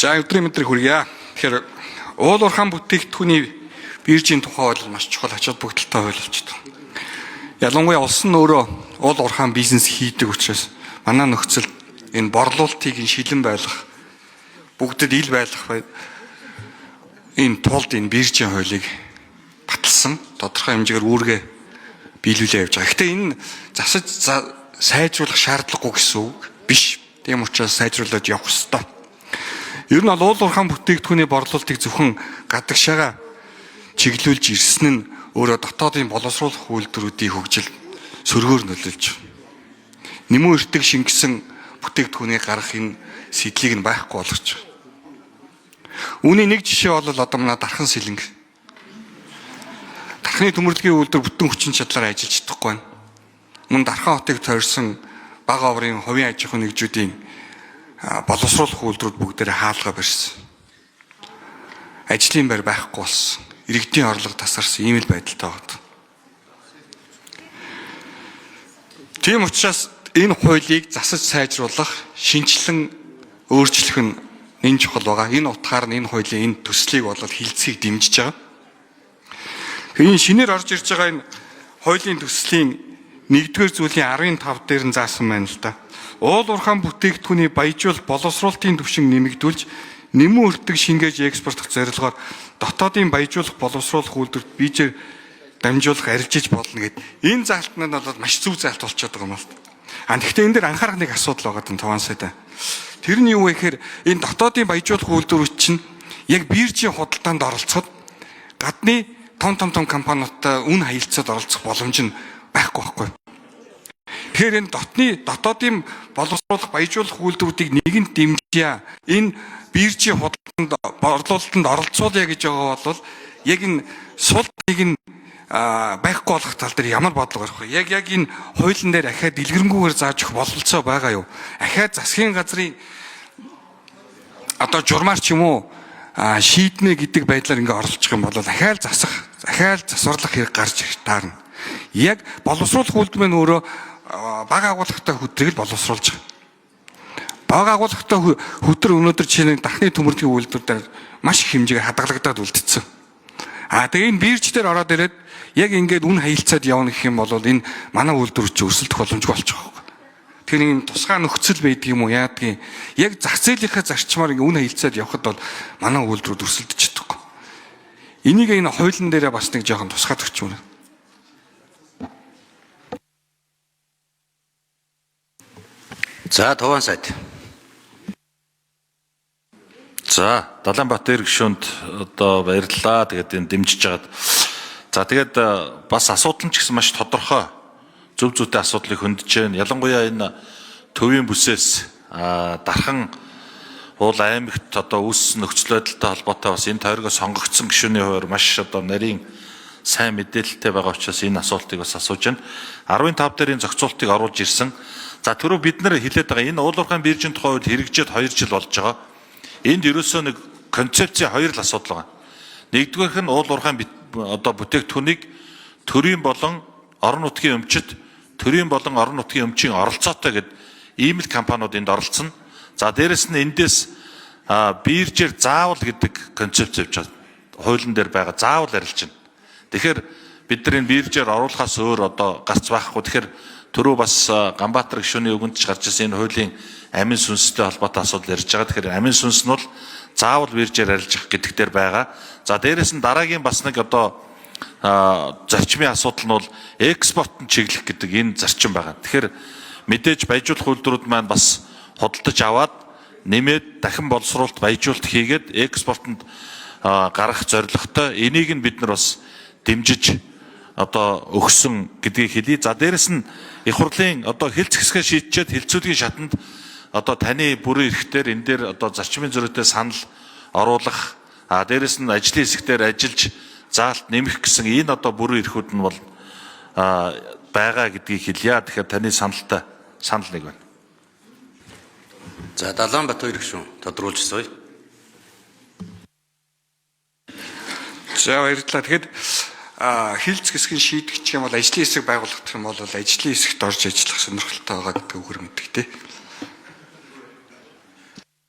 За өдрийн мэдрэг хүргье. Тэгэхээр уул уурхайн бүтээгдэхүүний биржийн тухай бол маш чухал ачаал бүгдэлтэй хууль болчихдог. Ялангуяа улс нь өөрөө уул уурхайн бизнес хийдэг учраас манай нөхцөл энэ борлуулалтыг шилэн байлгах, бүгдэд ил байлгах энэ тулд энэ биржийн хуулийг баталсан тодорхой хэмжээгээр үүргээ биелүүлээ явж байгаа. Гэхдээ энэ засаж сайжруулах шаардлагагүй гэсэн үг биш. Тийм учраас сайжруулаад явах ёстой. Ер нь бол уул уурхайн бүтээгдэхүүний борлуулалтыг зөвхөн гадагшаага чиглүүлж ирсэн нь өөрөө дотоодын боловсруулах үйлдвэрүүдийн хөгжил сөргөөр нөлөөлж байна. Нэмүү эртэг шингэсэн бүтээгдэхүүнийг гаргах энэ сэдлийг нь байхгүй болгож байна. Үүний нэг жишээ бол одоо манай дархан сэлэнг. Дархны төмөрлөгийн үйлдвэр бүтэн хүчин чадлаар ажиллаж чадахгүй байна. Мөн дархан хотыг тойрсон бага оврын хувийн аж ахуйн нэгжүүдийн боловсруулах үйлдвэрүүд бүгдээрээ хаалга барьсан. Ажлын байр байхгүй болсон. Иргэдийн орлого тасарсан ийм л байдалтай байна. Тийм учраас энэ хуулийг засаж сайжруулах, шинжилэн өөрчлөх нь энэ чухал байгаа. Энэ утгаар нь энэ хуулийн энэ төслийг бол хилцгийг дэмжиж байгаа. Энэ шинээр орж ирж байгаа энэ хуулийн төслийн 1-р зүйлийн 15 дээр нь заасан байна л да. Уул уурхайн бүтээгдэхүүний баяжуулалт боловсруулалтын түвшин нэмэгдүүлж, нэмүү өртөг шингээж экспортлох зорилгоор дотоодын баяжуулах боловсруулах үйлдвэрт бижээр дамжуулах арилжиж болно гэдэг. Энэ заалтнууд бол маш зөв заалт болчиход байгаа юм байна. Гэхдээ энэ дээр анхаарах нэг асуудал байгаа юм таваансайдаа. Тэр нь юу вэ гэхээр энэ дотоодын баяжуулах үйлдвэрүүд чинь яг биржийн худалдаанд оролцоход гадны том компаниудтай үн хаялцаад оролцох боломж нь байхгүй байхгүй. Тэгэхээр энэ дотоодын боловсруулах баяжуулах үйлдвэрүүдийг нэгэнд дэмжиж энэ биржийн худалдаанд борлуулалтанд оролцуулъя гэж байгаа бол яг энэ султыг нь байхгүй болох тал дээр ямар бодлого гарах вэ? Яг энэ хуулийн дээр ахаад дэлгэрэнгүйгээр зааж өгөх бололцоо байгаа юу? Ахаад засгийн газрын одоо журмаар ч юм уу шийднэ гэдэг байдлаар ингээ оролцох юм бол ахаал засварлах хэрэг гарч ирэх таарна. Яг боловсруулах үйлдвэр нь өөрөө бага агуулгатай хөтрийг л боловсруулж байгаа. Бага агуулгатай хөтөр өнөөдөр чинь дахны төмөрлөгийн үйлдвэр дээр маш их хэмжээгээр хадгалагдаад үлдсэн. Тэгээ энэ бирж дээр ороод ирээд яг ингээд үн хаялцаад явна гэх юм бол энэ манай үйлдвэр чи өсөлдөх боломжгүй болчих واخ. Тэгэхээр нэг тусгай нөхцөл байдаг юм уу яадгийн яг зах зээлийнхээ зарчмаар ингээд үн хаялцаад явхад бол манай үйлдвэрүүд өсөлдөж чадахгүй. Энийг энэ хуулийн дээрээ бас нэг жоохон тусгаад өгч юм. За Туван сайд. За Далаанбаатар гишүүнд одоо баярлалаа. Тэгээд энэ дэмжиж жагаад. За тэгээд бас асуудал нь ч гэсэн маш тодорхой зөв зүйтэй асуудлыг хөндөж байна. Ялангуяа энэ төвийн бүсээс дархан уул аймагт одоо үүссэн нөхцөл байдалтай холбоотой бас энэ тойргоо сонгогдсон гишүүний хувьд маш одоо нарийн сайн мэдээлэлтэй байгаа учраас энэ асуултыг бас асууж байна. 15 дээр энэ зохицуултыг оруулж ирсэн. За түрүү бид нар хэлээд байгаа энэ уул уурхайн биржийн тухай үед хэрэгжээд 2 жил болж байгаа. Энд ерөөсөө нэг концепцийн 2 л асуудал байгаа. Нэгдүгээрх нь уул уурхайн одоо бүтээгдэхүүнийг төрийн болон орон нутгийн өмчит, төрийн болон орон нутгийн өмчийн оролцоотой гэдэг ийм л компаниуд энд оролцсон. За дээрэс нь эндээс биржээр заавал гэдэг концепц явж байгаа. Хуулийн дээр байгаа заавал арилж байна. Тэгэхээр бид нар энэ биржээр оруулахаас өөр одоо гарц байхгүй. Тэгэхээр түрүү бас Ганбаатар гишүүний үгэнд ч гарч ирсэн энэ хуулийн амин сүнстэй холбоотой асуудал ярьж байгаа. Тэгэхээр амин сүнс нь бол заавал биржээр арилжих гэдэг дээр байгаа. За дээрэс нь дараагийн бас нэг одоо зарчмын асуудал нь бол экспортын чиглэх гэдэг энэ зарчим байгаа. Тэгэхээр мэдээж баяжуулах үйлдвэрүүд маань бас худалдаж аваад нэмээд дахин боловсруулалт баяжуулалт хийгээд экспортод гаргах зорилготой энийг нь бид нар бас дэмжиж одоо өгсөн гэдгийг хэлье. За дээрэс нь их хурлын одоо хэлц хэсгээ шийдчихэд хэлцүүлгийн шатанд одоо таны бүрэн эрэхтэр энэ дээр одоо зарчмын зөрүүтэй санал оруулах дээрэс нь ажлын хэсгээр ажиллаж заалт нэмэх гэсэн энэ одоо бүрэн эрэхүүд нь бол байгаа гэдгийг хэлье. Тэгэхээр таны санал нэг байна. За Далаанбаатар гишүүн тодруулж сууя. За баярлалаа. Тэгэхэд хилц хэсгийн шийдэгч юм бол ажлын хэсэг байгуулах юм бол ажлын хэсэгт орж ажиллах сонирхолтой байгаа гэдэг үгээр мэддэг тий.